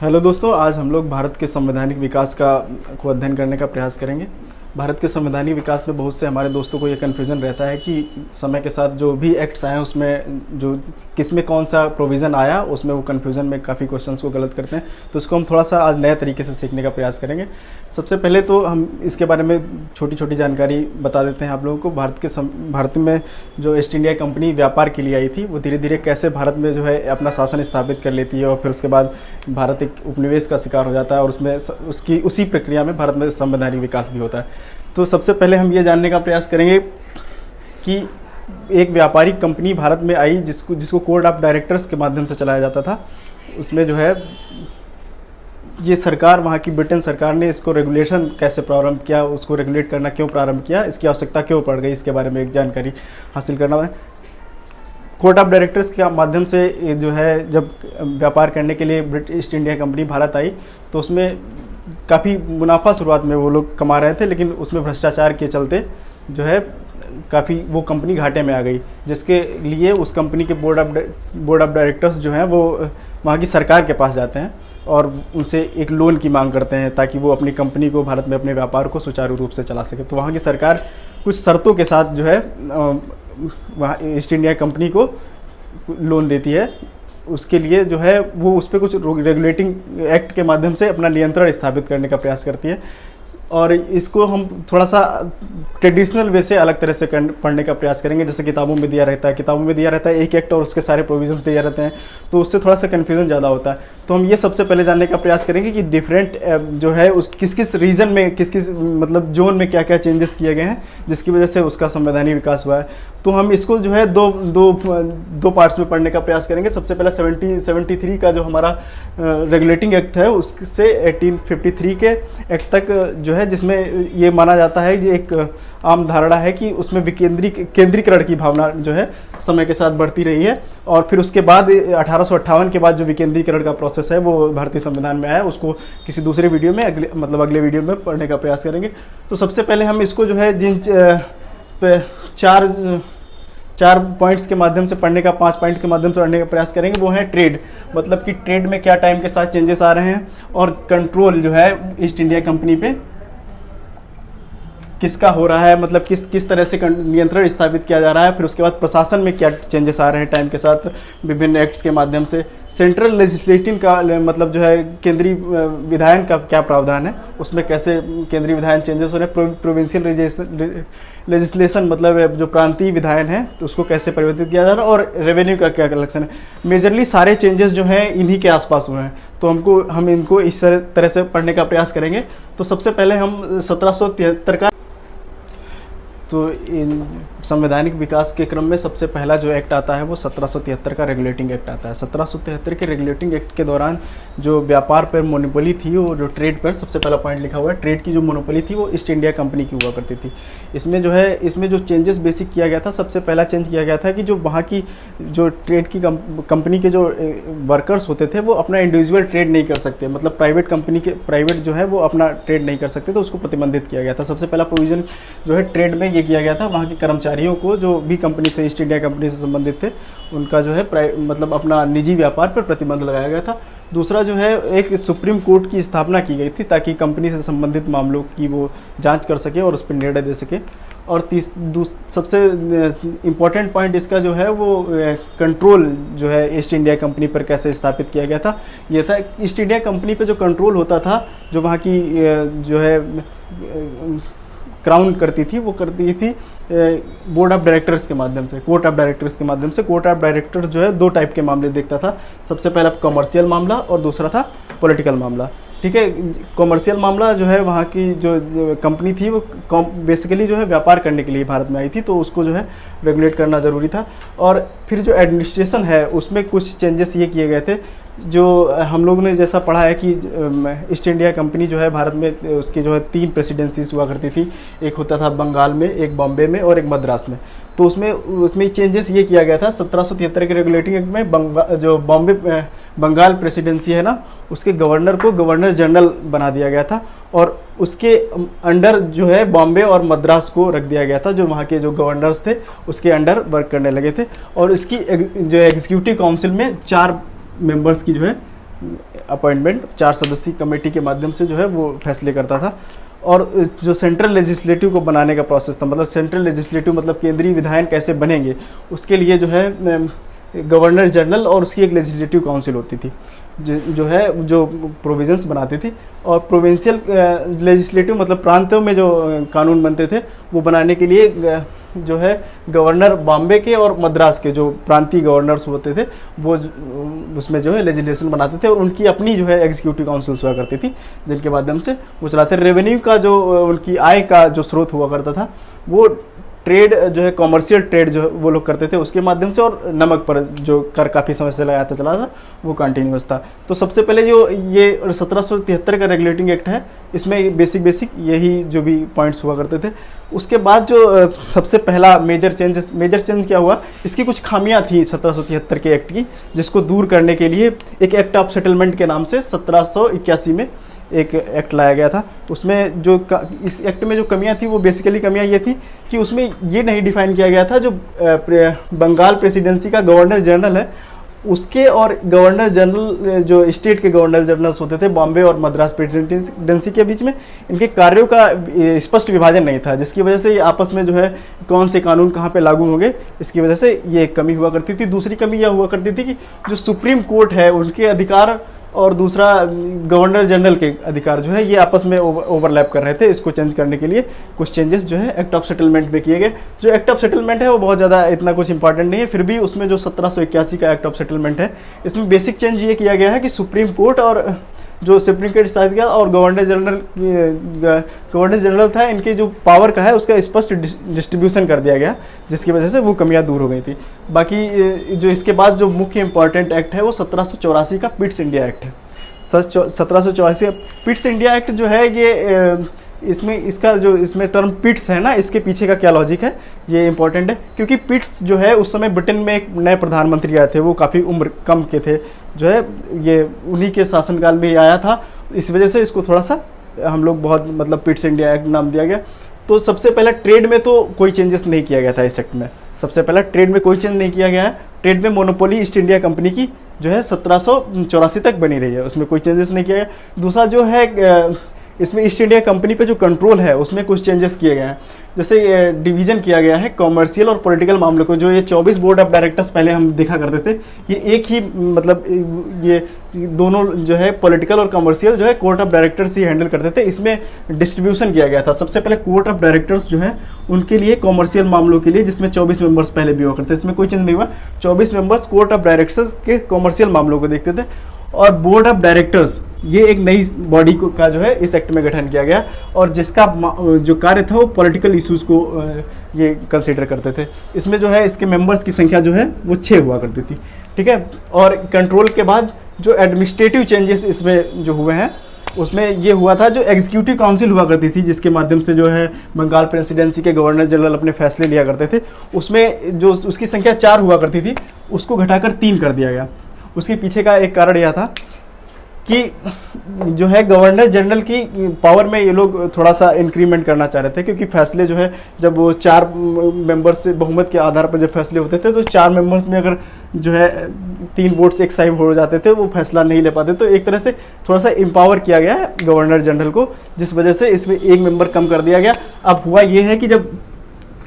Hello दोस्तों, आज हम लोग भारत के संवैधानिक विकास को अध्ययन करने का प्रयास करेंगे। भारत के संवैधानिक विकास में बहुत से हमारे दोस्तों को ये कन्फ्यूज़न रहता है कि समय के साथ जो भी एक्ट्स आए हैं उसमें जो किस में कौन सा प्रोविज़न आया, उसमें वो कन्फ्यूज़न में काफ़ी क्वेश्चंस को गलत करते हैं। तो इसको हम थोड़ा सा आज नए तरीके से सीखने का प्रयास करेंगे। सबसे पहले तो हम इसके बारे में छोटी छोटी जानकारी बता देते हैं आप लोगों को। भारत में जो ईस्ट इंडिया कंपनी व्यापार के लिए आई थी, वो धीरे धीरे कैसे भारत में जो है अपना शासन स्थापित कर लेती है और फिर उसके बाद भारत एक उपनिवेश का शिकार हो जाता है और उसमें उसी प्रक्रिया में भारत में संवैधानिक विकास भी होता है। तो सबसे पहले हम ये जानने का प्रयास करेंगे कि एक व्यापारिक कंपनी भारत में आई जिसको कोड ऑफ डायरेक्टर्स के माध्यम से चलाया जाता था। उसमें जो है ये सरकार, वहाँ की ब्रिटेन सरकार ने इसको रेगुलेशन कैसे प्रारंभ किया, उसको रेगुलेट करना क्यों प्रारंभ किया, इसकी आवश्यकता क्यों पड़ गई, इसके बारे में एक जानकारी हासिल करना है। कोर्ट ऑफ डायरेक्टर्स के माध्यम से जो है जब व्यापार करने के लिए British East India company Bharat आई तो उसमें काफ़ी मुनाफा शुरुआत में वो लोग कमा रहे थे, लेकिन उसमें भ्रष्टाचार के चलते जो है काफ़ी वो कंपनी घाटे में आ गई, जिसके लिए उस कंपनी के बोर्ड ऑफ डायरेक्टर्स जो हैं वो वहाँ की सरकार के पास जाते हैं और उनसे एक लोन की मांग करते हैं ताकि वो अपनी कंपनी को भारत में अपने व्यापार को सुचारू रूप से चला सके। तो वहाँ की सरकार कुछ शर्तों के साथ जो है वहाँ ईस्ट इंडिया कंपनी को लोन देती है। उसके लिए जो है वो उस पर कुछ रेगुलेटिंग एक्ट के माध्यम से अपना नियंत्रण स्थापित करने का प्रयास करती है और इसको हम थोड़ा सा ट्रेडिशनल वे से अलग तरह से पढ़ने का प्रयास करेंगे। जैसे किताबों में दिया रहता है एक एक्ट और उसके सारे प्रोविजंस दिए रहते हैं, तो उससे थोड़ा सा कन्फ्यूजन ज़्यादा होता है। तो हम ये सबसे पहले जानने का प्रयास करेंगे कि डिफरेंट जो है उस किस रीजन में किस मतलब जोन में क्या क्या चेंजेस किए गए हैं जिसकी वजह से उसका संवैधानिक विकास हुआ है। तो हम इसको जो है दो पार्ट्स में पढ़ने का प्रयास करेंगे। सबसे पहले 1773 का जो हमारा रेगुलेटिंग एक्ट है उससे 1853 के एक्ट तक जो है, जिसमें ये माना जाता है कि एक आम धारणा है कि उसमें केंद्रीकरण की भावना जो है समय के साथ बढ़ती रही है और फिर उसके बाद 1858 के बाद जो विकेंद्रीकरण का प्रोसेस है वो भारतीय संविधान में आया। उसको किसी दूसरे वीडियो में अगले वीडियो में पढ़ने का प्रयास करेंगे। तो सबसे पहले हम इसको जो है जिन चार पॉइंट्स के माध्यम से पढ़ने का 5 पॉइंट के माध्यम से पढ़ने का प्रयास करेंगे, वो है ट्रेड, मतलब कि ट्रेड में क्या टाइम के साथ चेंजेस आ रहे हैं और कंट्रोल जो है ईस्ट इंडिया कंपनी पे किसका हो रहा है, मतलब किस तरह से नियंत्रण स्थापित किया जा रहा है। फिर उसके बाद प्रशासन में क्या चेंजेस आ रहे हैं टाइम के साथ विभिन्न एक्ट्स के माध्यम से। सेंट्रल लेजिस्लेटिव का मतलब जो है केंद्रीय विधायन का क्या प्रावधान है, उसमें कैसे केंद्रीय विधायन चेंजेस हो रहे हैं। प्रोविंशियल लेजिस्लेशन मतलब जो प्रांतीय विधायन है तो उसको कैसे परिवर्तित किया जा रहा है और रेवेन्यू का क्या कलेक्शन है। मेजरली सारे चेंजेस जो हैं इन्हीं के आसपास हुए हैं, तो हम इनको इस तरह से पढ़ने का प्रयास करेंगे। तो सबसे पहले हम 1773 का, तो इन संवैधानिक विकास के क्रम में सबसे पहला जो एक्ट आता है वो 1773 का रेगुलेटिंग एक्ट आता है। 1773 के रेगुलेटिंग एक्ट के दौरान जो व्यापार पर मोनोपोली थी, वो जो ट्रेड पर सबसे पहला पॉइंट लिखा हुआ है, ट्रेड की जो मोनोपोली थी वो ईस्ट इंडिया कंपनी की हुआ करती थी। इसमें जो चेंजेस बेसिक किया गया था, सबसे पहला चेंज किया गया था कि जो वहाँ की जो ट्रेड की कंपनी के जो वर्कर्स होते थे वो अपना इंडिविजुअल ट्रेड नहीं कर सकते, मतलब प्राइवेट जो है वो अपना ट्रेड नहीं कर सकते, तो उसको प्रतिबंधित किया गया था। सबसे पहला प्रोविज़न जो है ट्रेड में किया गया था, वहाँ के कर्मचारियों को जो भी कंपनी से ईस्ट इंडिया कंपनी से संबंधित थे उनका जो है मतलब अपना निजी व्यापार पर प्रतिबंध लगाया गया था। दूसरा जो है एक सुप्रीम कोर्ट की स्थापना की गई थी ताकि कंपनी से संबंधित मामलों की वो जांच कर सके और उस पर निर्णय दे सके। और सबसे इम्पोर्टेंट पॉइंट इसका जो है वो कंट्रोल जो है ईस्ट इंडिया कंपनी पर कैसे स्थापित किया गया था, ये था ईस्ट इंडिया कंपनी पर जो कंट्रोल होता था, जो वहाँ की जो है क्राउन करती थी, वो करती थी बोर्ड ऑफ डायरेक्टर्स के माध्यम से, कोर्ट ऑफ डायरेक्टर्स के माध्यम से। कोर्ट ऑफ डायरेक्टर्स जो है 2 टाइप के मामले देखता था, सबसे पहला कमर्शियल मामला और दूसरा था पॉलिटिकल मामला। ठीक है, कमर्शियल मामला जो है वहाँ की जो कंपनी थी वो बेसिकली जो है व्यापार करने के लिए भारत में आई थी, तो उसको जो है रेगुलेट करना ज़रूरी था। और फिर जो एडमिनिस्ट्रेशन है उसमें कुछ चेंजेस ये किए गए थे, जो हम लोगों ने जैसा पढ़ा है कि ईस्ट इंडिया कंपनी जो है भारत में उसकी जो है 3 प्रेसिडेंसीज हुआ करती थी, एक होता था बंगाल में, एक बॉम्बे में और एक मद्रास में। तो उसमें चेंजेस ये किया गया था 1773 के रेगुलेटिंग एक्ट में, जो बंगाल प्रेसिडेंसी है ना, उसके गवर्नर को गवर्नर जनरल बना दिया गया था और उसके अंडर जो है बॉम्बे और मद्रास को रख दिया गया था, जो वहाँ के जो गवर्नर्स थे उसके अंडर वर्क करने लगे थे। और इसकी जो एग्जीक्यूटिव काउंसिल में 4 मेंबर्स की जो है अपॉइंटमेंट 4 सदस्यीय कमेटी के माध्यम से जो है वो फैसले करता था। और जो सेंट्रल लेजिस्लेटिव को बनाने का प्रोसेस था, मतलब सेंट्रल लेजिस्लेटिव मतलब केंद्रीय विधायन कैसे बनेंगे, उसके लिए जो है गवर्नर जनरल और उसकी एक लेजिस्लेटिव काउंसिल होती थी जो है जो प्रोविजंस बनाती थी। और प्रोविंशियल लेजिस्लेटिव मतलब प्रांतों में जो कानून बनते थे वो बनाने के लिए जो है गवर्नर बॉम्बे के और मद्रास के जो प्रांतीय गवर्नर्स होते थे वो उसमें जो है लेजिस्लेशन बनाते थे, और उनकी अपनी जो है एग्जीक्यूटिव काउंसिल्स हुआ करती थी जिनके माध्यम से वो चलाते। रेवेन्यू का जो उनकी आय का जो स्रोत हुआ करता था वो ट्रेड जो है कॉमर्शियल ट्रेड जो वो लोग करते थे उसके माध्यम से, और नमक पर जो कर काफ़ी समय से लगाता चला था वो कंटिन्यूस था। तो सबसे पहले जो ये 1773 का रेगुलेटिंग एक्ट है, इसमें बेसिक यही जो भी पॉइंट्स हुआ करते थे। उसके बाद जो सबसे पहला मेजर चेंज क्या हुआ, इसकी कुछ खामियां थी 1773 के एक्ट की, जिसको दूर करने के लिए एक एक्ट ऑफ सेटलमेंट के नाम से 1781 में एक एक्ट लाया गया था। उसमें जो इस एक्ट में जो कमियां थी वो बेसिकली कमियां ये थी कि उसमें ये नहीं डिफाइन किया गया था जो बंगाल प्रेसिडेंसी का गवर्नर जनरल है उसके और गवर्नर जनरल जो स्टेट के गवर्नर जनरल्स होते थे बॉम्बे और मद्रास प्रेसिडेंसी के बीच में, इनके कार्यों का स्पष्ट विभाजन नहीं था, जिसकी वजह से आपस में जो है कौन से कानून कहाँ पे लागू होंगे, इसकी वजह से ये कमी हुआ करती थी। दूसरी कमी यह हुआ करती थी कि जो सुप्रीम कोर्ट है उनके अधिकार और दूसरा गवर्नर जनरल के अधिकार जो है ये आपस में ओवरलैप कर रहे थे। इसको चेंज करने के लिए कुछ चेंजेस जो है एक्ट ऑफ सेटलमेंट में किए गए। जो एक्ट ऑफ सेटलमेंट है वो बहुत ज़्यादा इतना कुछ इंपॉर्टेंट नहीं है, फिर भी उसमें जो 1781 का एक्ट ऑफ सेटलमेंट है इसमें बेसिक चेंज ये किया गया है कि सुप्रीम कोर्ट और जो सुप्रीम कोर्ट स्थापित किया और गवर्नर जनरल था, इनके जो पावर का है उसका स्पष्ट डिस्ट्रीब्यूशन कर दिया गया, जिसकी वजह से वो कमियां दूर हो गई थी। बाकी जो इसके बाद जो मुख्य इंपॉर्टेंट एक्ट है वो 1784 का पिट्स इंडिया एक्ट है। 1784 पिट्स इंडिया एक्ट जो है ये इसमें टर्म पिट्स है ना, इसके पीछे का क्या लॉजिक है ये इंपॉर्टेंट है, क्योंकि पिट्स जो है उस समय ब्रिटेन में एक नए प्रधानमंत्री आए थे, वो काफ़ी उम्र कम के थे, जो है ये उन्हीं के शासनकाल में ही आया था, इस वजह से इसको थोड़ा सा हम लोग बहुत मतलब पिट्स इंडिया एक्ट नाम दिया गया। तो सबसे पहले ट्रेड में तो कोई चेंजेस नहीं किया गया था इस एक्ट में, सबसे पहला ट्रेड में कोई चेंज नहीं किया गया है। ट्रेड में मोनोपोली ईस्ट इंडिया कंपनी की जो है 1784 तक बनी रही है, उसमें कोई चेंजेस नहीं किया गया। दूसरा जो है इसमें ईस्ट इंडिया कंपनी पे जो कंट्रोल है उसमें कुछ चेंजेस किए गए हैं, जैसे डिवीजन किया गया है कॉमर्शियल और पॉलिटिकल मामलों को। जो ये 24 बोर्ड ऑफ डायरेक्टर्स पहले हम देखा करते थे, ये एक ही मतलब ये दोनों जो है पॉलिटिकल और कॉमर्शियल जो है court of directors he handle करते थे। इसमें डिस्ट्रीब्यूशन किया गया था। सबसे पहले कोर्ट ऑफ डायरेक्टर्स जो है उनके लिए कॉमर्शियल मामलों के लिए, जिसमें 24 मेंबर्स पहले भी हुआ करते थे, इसमें कोई चेंज नहीं हुआ। 24 मेंबर्स कोर्ट ऑफ डायरेक्टर्स के कॉमर्शियल मामलों को देखते थे। और बोर्ड ऑफ डायरेक्टर्स ये एक नई बॉडी का जो है इस एक्ट में गठन किया गया, और जिसका जो कार्य था वो पॉलिटिकल इश्यूज को ये कंसीडर करते थे। इसमें जो है इसके मेंबर्स की संख्या जो है वो 6 हुआ करती थी, ठीक है। और कंट्रोल के बाद जो एडमिनिस्ट्रेटिव चेंजेस इसमें जो हुए हैं उसमें ये हुआ था, जो एग्जीक्यूटिव काउंसिल हुआ करती थी जिसके माध्यम से जो है बंगाल प्रेसिडेंसी के गवर्नर जनरल अपने फैसले लिया करते थे, उसमें जो उसकी संख्या 4 हुआ करती थी उसको घटाकर 3 कर दिया गया। उसके पीछे का एक कारण यह था कि जो है गवर्नर जनरल की पावर में ये लोग थोड़ा सा इंक्रीमेंट करना चाह रहे थे, क्योंकि फैसले जो है जब वो 4 मेंबर्स से बहुमत के आधार पर जब फैसले होते थे तो 4 मेंबर्स में अगर जो है 3 वोट्स एक साइड हो जाते थे वो फैसला नहीं ले पाते, तो एक तरह से थोड़ा सा एम्पावर किया गया है गवर्नर जनरल को, जिस वजह से इसमें 1 मेंबर कम कर दिया गया। अब हुआ ये है कि जब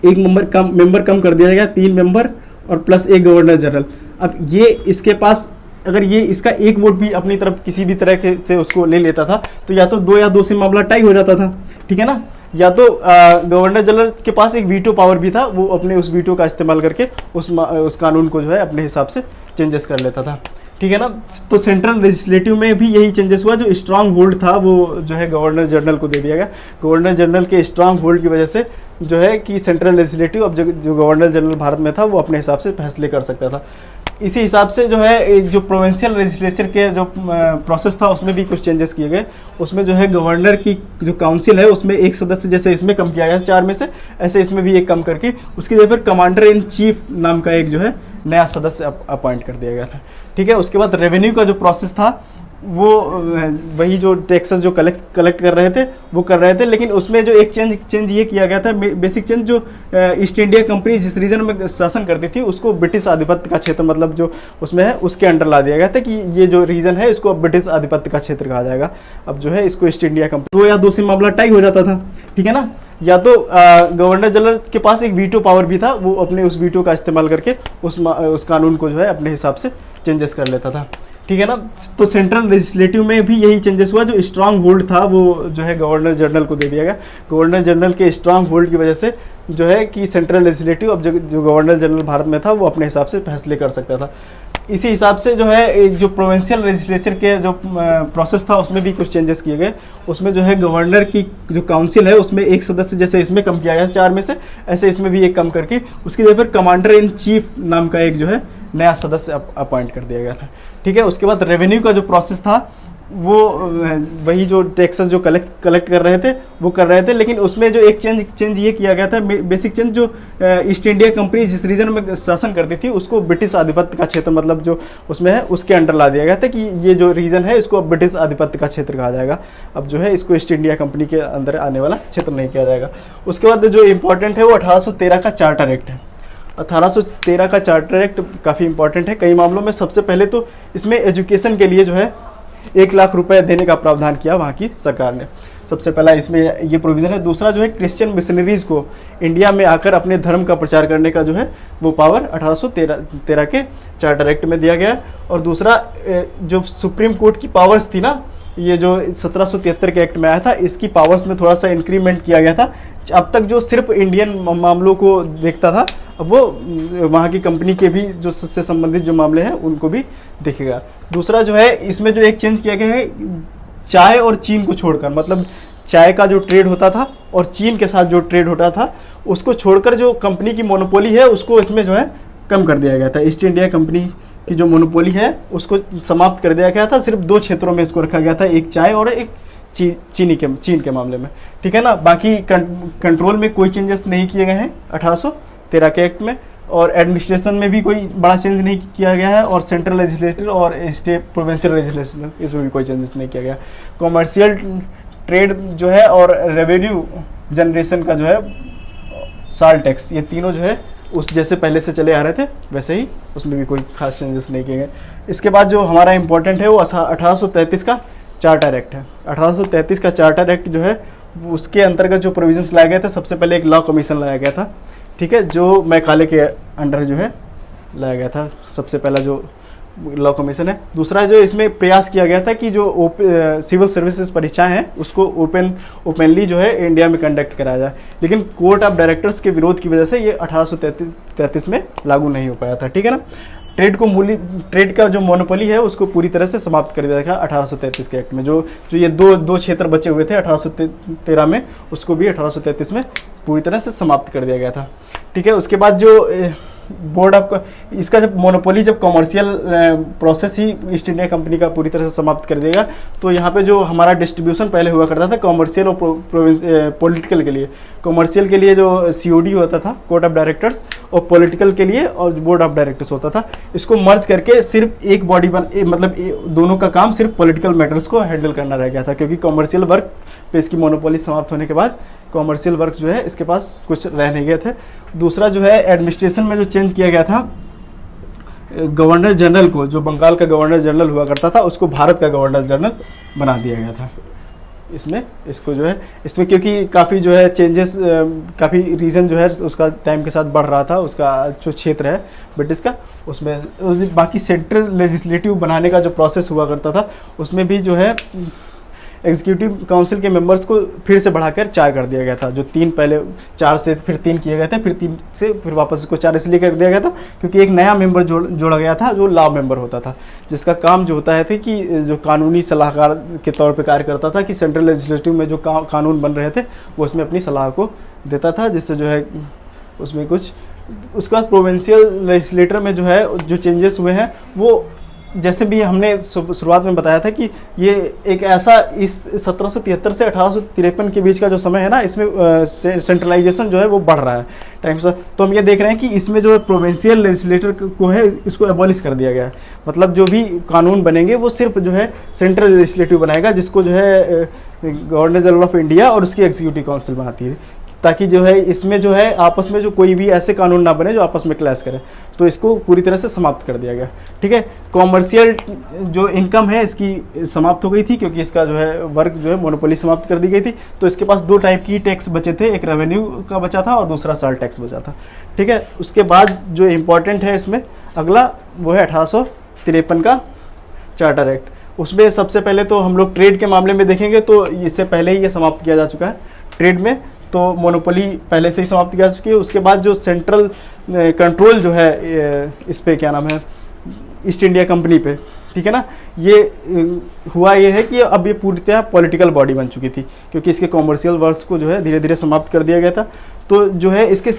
1 मेंबर कम कर दिया गया, 3 मेंबर और प्लस 1 गवर्नर जनरल, अब ये इसके पास अगर ये इसका 1 वोट भी अपनी तरफ किसी भी तरह के से उसको ले लेता था तो या तो 2 या 2 से मामला टाई हो जाता था, ठीक है ना। या तो गवर्नर जनरल के पास एक वीटो पावर भी था, वो अपने उस वीटो का इस्तेमाल करके उस कानून को जो है अपने हिसाब से चेंजेस कर लेता था, ठीक है ना। तो सेंट्रल लेजिस्लेटिव में भी यही चेंजेस हुआ। जो स्ट्रांग होल्ड था वो जो है गवर्नर जनरल को दे दिया गया। गवर्नर जनरल के स्ट्रांग होल्ड की वजह से जो है कि सेंट्रल लेजिस्लेटिव अब जो गवर्नर जनरल भारत में था वो अपने हिसाब से फैसले कर सकता था। इसी हिसाब से जो है जो प्रोविंशियल लेजिस्लेचर के जो प्रोसेस था उसमें भी कुछ चेंजेस किए गए। उसमें जो है गवर्नर की जो काउंसिल है उसमें 1 सदस्य जैसे इसमें कम किया गया 4 में से, ऐसे इसमें भी 1 कम करके उसकी जगह पर कमांडर इन चीफ नाम का एक जो है नया सदस्य अपॉइंट कर दिया गया था, ठीक है। उसके बाद रेवेन्यू का जो प्रोसेस था वो वही जो टैक्सेस जो कलेक्ट कर रहे थे वो कर रहे थे, लेकिन उसमें जो एक चेंज ये किया गया था, बेसिक चेंज, जो ईस्ट इंडिया कंपनी जिस रीजन में शासन करती थी उसको ब्रिटिश आधिपत्य का क्षेत्र, मतलब जो उसमें है उसके अंडर ला दिया गया था कि ये जो रीजन है इसको अब ब्रिटिश आधिपत्य का क्षेत्र कहा जाएगा। अब जो है इसको ईस्ट इंडिया कंपनी, तो या दो से मामला टाई हो जाता था, ठीक है ना। या तो गवर्नर जनरल के पास एक वीटो पावर भी था, वो अपने उस वीटो का इस्तेमाल करके उस कानून को जो है अपने हिसाब से चेंजेस कर लेता था, ठीक है ना। तो सेंट्रल लेजिस्लेटिव में भी यही चेंजेस हुआ, जो स्ट्रांग होल्ड था वो जो है गवर्नर जनरल को दे दिया गया। गवर्नर जनरल के स्ट्रांग होल्ड की वजह से जो है कि सेंट्रल लेजिस्लेटिव, अब जो गवर्नर जनरल भारत में था वो अपने हिसाब से फैसले कर सकता था। इसी हिसाब से जो है जो प्रोविंशियल लेजिस्लेचर के जो प्रोसेस था उसमें भी कुछ चेंजेस किए गए। उसमें जो है गवर्नर की जो काउंसिल है उसमें एक सदस्य, जैसे इसमें कम किया गया 4 में से, ऐसे इसमें भी एक कम करके उसकी जगह पर कमांडर इन चीफ नाम का एक जो है नया सदस्य अपॉइंट कर दिया गया था, ठीक है। उसके बाद रेवेन्यू का जो प्रोसेस था वो वही जो टैक्सेस जो कलेक्ट कर रहे थे वो कर रहे थे, लेकिन उसमें जो एक चेंज ये किया गया था, बेसिक चेंज, जो ईस्ट इंडिया कंपनी जिस रीजन में शासन करती थी उसको ब्रिटिश आधिपत्य का क्षेत्र, मतलब जो उसमें है उसके अंडर ला दिया गया था कि ये जो रीजन है इसको अब ब्रिटिश आधिपत्य का क्षेत्र कहा जाएगा। अब जो है इसको ईस्ट इंडिया कंपनी के अंदर आने वाला क्षेत्र नहीं किया जाएगा। उसके बाद जो इंपॉर्टेंट है वो 1813 का चार्टर एक्ट है। 1813 का चार्टर एक्ट काफ़ी इंपॉर्टेंट है कई मामलों में। सबसे पहले तो इसमें एजुकेशन के लिए जो है 1 लाख रुपए देने का प्रावधान किया वहाँ की सरकार ने, सबसे पहला इसमें ये प्रोविज़न है। दूसरा जो है क्रिश्चियन मिशनरीज को इंडिया में आकर अपने धर्म का प्रचार करने का जो है वो पावर 1813 के चार्टर एक्ट में दिया गया। और दूसरा जो सुप्रीम कोर्ट की पावर्स थी ना, ये जो 1773 के एक्ट में आया था, इसकी पावर्स में थोड़ा सा इंक्रीमेंट किया गया था। अब तक जो सिर्फ इंडियन मामलों को देखता था, अब वो वहाँ की कंपनी के भी जो से संबंधित जो मामले हैं उनको भी देखेगा। दूसरा जो है इसमें जो एक चेंज किया गया है, चाय और चीन को छोड़कर, मतलब चाय का जो ट्रेड होता था और चीन के साथ जो ट्रेड होता था उसको छोड़कर जो कंपनी की मोनोपोली है उसको इसमें जो है कम कर दिया गया था। ईस्ट इंडिया कंपनी की जो मोनोपोली है उसको समाप्त कर दिया गया था। सिर्फ 2 क्षेत्रों में इसको रखा गया था, एक चाय और एक चीन के मामले में, ठीक है ना। बाकी कंट्रोल में कोई चेंजेस नहीं किए गए हैं 1813 के एक्ट में। और एडमिनिस्ट्रेशन में भी कोई बड़ा चेंज नहीं किया गया है। और सेंट्रल लेजिस्लेटिव और स्टेट प्रोविंशियल लेजिस्लेशन, इसमें भी कोई चेंजेस नहीं किया गया। कॉमर्शियल ट्रेड जो है और रेवेन्यू जनरेशन का जो है साल टैक्स, ये तीनों जो है उस जैसे पहले से चले आ रहे थे वैसे ही, उसमें भी कोई खास चेंजेस नहीं किए गए। इसके बाद जो हमारा इंपॉर्टेंट है वो 1833 का चार्टर एक्ट है। 1833 का चार्टर एक्ट जो है उसके अंतर्गत जो प्रोविजंस लाए गए थे, सबसे पहले एक लॉ कमीशन लाया गया था, ठीक है, जो मैकाले के अंडर जो है लाया गया था, सबसे पहला जो लॉ कमीशन है। दूसरा जो इसमें प्रयास किया गया था कि जो सिविल सर्विसेज परीक्षाएं हैं उसको ओपनली जो है इंडिया में कंडक्ट कराया जाए, लेकिन कोर्ट ऑफ डायरेक्टर्स के विरोध की वजह से ये 1833 में लागू नहीं हो पाया था, ठीक है ना। ट्रेड का जो मोनोपोली है उसको पूरी तरह से समाप्त कर दिया गया 1833 के एक्ट में। जो ये दो क्षेत्र बचे हुए थे 1813 में, उसको भी 1833 में पूरी तरह से समाप्त कर दिया गया था, ठीक है। उसके बाद जो बोर्ड ऑफ इसका जब मोनोपोली, जब कॉमर्शियल प्रोसेस ही ईस्ट इंडिया कंपनी का पूरी तरह से समाप्त कर देगा, तो यहाँ पे जो हमारा डिस्ट्रीब्यूशन पहले हुआ करता था कॉमर्शियल और पॉलिटिकल के लिए, कॉमर्शियल के लिए जो COD होता था कोर्ट ऑफ डायरेक्टर्स, और पॉलिटिकल के लिए और बोर्ड ऑफ डायरेक्टर्स होता था, इसको मर्ज करके सिर्फ एक बॉडी मतलब दोनों का काम सिर्फ पॉलिटिकल मैटर्स को हैंडल करना रह गया था, क्योंकि कॉमर्शियल वर्क पे इसकी मोनोपोली समाप्त होने के बाद कॉमर्शियल वर्क जो है इसके पास कुछ रह नहीं गए थे। दूसरा जो है एडमिनिस्ट्रेशन में जो चेंज किया गया था, गवर्नर जनरल को, जो बंगाल का गवर्नर जनरल हुआ करता था उसको भारत का गवर्नर जनरल बना दिया गया था। इसमें इसको जो है इसमें क्योंकि काफ़ी जो है चेंजेस, काफ़ी रीजन जो है उसका टाइम के साथ बढ़ रहा था, उसका जो क्षेत्र है ब्रिटिश का, उसमें बाकी सेंट्रल लेजिस्लेटिव बनाने का जो प्रोसेस हुआ करता था उसमें भी जो है एग्जीक्यूटिव काउंसिल के मेंबर्स को फिर से बढ़ाकर 4 कर दिया गया था। जो 3 पहले 4 से फिर 3 किए गए थे, फिर 3 से फिर वापस इसको 4 इसलिए कर दिया गया था क्योंकि एक नया मेंबर जोड़ा गया था जो लॉ मेंबर होता था, जिसका काम जो होता है थे कि जो कानूनी सलाहकार के तौर पे कार्य करता था, कि सेंट्रल लेजिस्लेटिव में जो कानून बन रहे थे वो उसमें अपनी सलाह को देता था, जिससे जो है उसमें कुछ। उसके बाद प्रोविंशियल लेजिस्लेटर में जो है जो चेंजेस हुए हैं वो जैसे भी हमने शुरुआत में बताया था कि ये एक ऐसा इस 1773 से 1853 के बीच का जो समय है ना, इसमें सेंट्रलाइजेशन जो है वो बढ़ रहा है टाइम से। तो हम ये देख रहे हैं कि इसमें जो प्रोविंशियल लेजिस्लेटर को है इसको एबॉलिश कर दिया गया है। मतलब जो भी कानून बनेंगे वो सिर्फ जो है सेंट्रल लेजिस्लेटिव बनाएगा, जिसको जो है गवर्नर जनरल ऑफ इंडिया और उसकी एग्जीक्यूटिव काउंसिल बनाती है, ताकि जो है इसमें जो है आपस में जो कोई भी ऐसे कानून ना बने जो आपस में क्लैश करे। तो इसको पूरी तरह से समाप्त कर दिया गया। ठीक है, कॉमर्शियल जो इनकम है इसकी समाप्त हो गई थी, क्योंकि इसका जो है वर्क जो है मोनोपोली समाप्त कर दी गई थी। तो इसके पास दो टाइप की टैक्स बचे थे, एक रेवेन्यू का बचा था और दूसरा सेल टैक्स बचा था। ठीक है, उसके बाद जो इम्पोर्टेंट है इसमें अगला वो है 1853 का चार्टर एक्ट। उसमें सबसे पहले तो हम लोग ट्रेड के मामले में देखेंगे तो इससे पहले ही ये समाप्त किया जा चुका है। ट्रेड में तो मोनोपोली पहले से ही समाप्त की जा चुकी है। उसके बाद जो सेंट्रल कंट्रोल जो है इस पे क्या नाम है, ईस्ट इंडिया कंपनी पे, ठीक है ना, ये हुआ ये है कि अब ये पूरी तरह पॉलिटिकल बॉडी बन चुकी थी, क्योंकि इसके कॉमर्शियल वर्क्स को जो है धीरे धीरे समाप्त कर दिया गया था। तो जो है इसके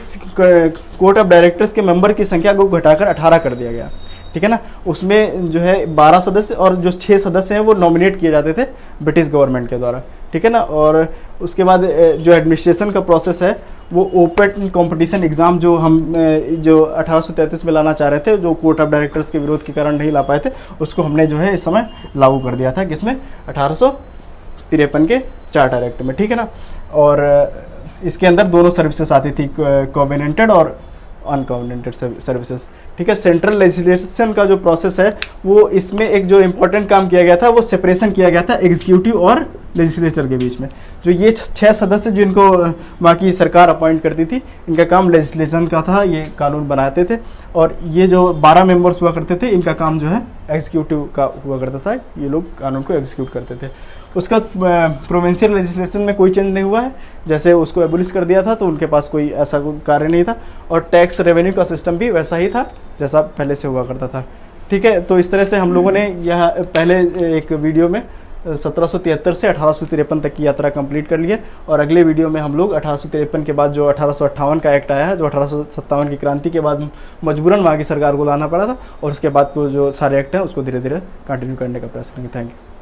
कोर्ट ऑफ डायरेक्टर्स के मेंबर की संख्या को घटाकर 18 कर दिया गया। ठीक है ना, उसमें जो है 12 सदस्य और जो 6 सदस्य हैं वो नॉमिनेट किए जाते थे ब्रिटिश गवर्नमेंट के द्वारा। ठीक है ना, और उसके बाद जो एडमिनिस्ट्रेशन का प्रोसेस है वो ओपन कंपटीशन एग्ज़ाम जो हम जो 1833 में लाना चाह रहे थे, जो कोर्ट ऑफ डायरेक्टर्स के विरोध के कारण नहीं ला पाए थे, उसको हमने जो है इस समय लागू कर दिया था, किसमें 1853 के चार्टर एक्ट में। ठीक है ना, और इसके अंदर दोनों सर्विसेज आती थी, कोवेनेंटेड और अनकोवेनेंटेड सर्विसेज। ठीक है, सेंट्रल लेजिस्लेशन का जो प्रोसेस है वो इसमें एक जो इम्पोर्टेंट काम किया गया था वो सेपरेशन किया गया था एग्जीक्यूटिव और लेजिस्लेचर के बीच में। जो ये 6 सदस्य जिनको वहाँ की सरकार अपॉइंट करती थी, इनका काम लेजिस्लेशन का था, ये कानून बनाते थे। और ये जो 12 मेंबर्स हुआ करते थे, इनका काम जो है एग्जीक्यूटिव का हुआ करता था, ये लोग कानून को एग्जीक्यूट करते थे। उसका प्रोविंशियल लेजिस्लेशन में कोई चेंज नहीं हुआ है, जैसे उसको एबोलिश कर दिया था तो उनके पास कोई ऐसा कोई कार्य नहीं था, और टैक्स रेवेन्यू का सिस्टम भी वैसा ही था जैसा पहले से हुआ करता था। ठीक है, तो इस तरह से हम लोगों ने यहाँ पहले एक वीडियो में 1773 से 1853 तक की यात्रा कंप्लीट कर ली है, और अगले वीडियो में हम लोग 1853 के बाद जो 1858 का एक्ट आया है, जो 1857 की क्रांति के बाद मजबूरन वहाँ की सरकार को लाना पड़ा था, और उसके बाद को जो सारे एक्ट हैं उसको धीरे धीरे कंटिन्यू करने का प्रयास करेंगे। Thank you.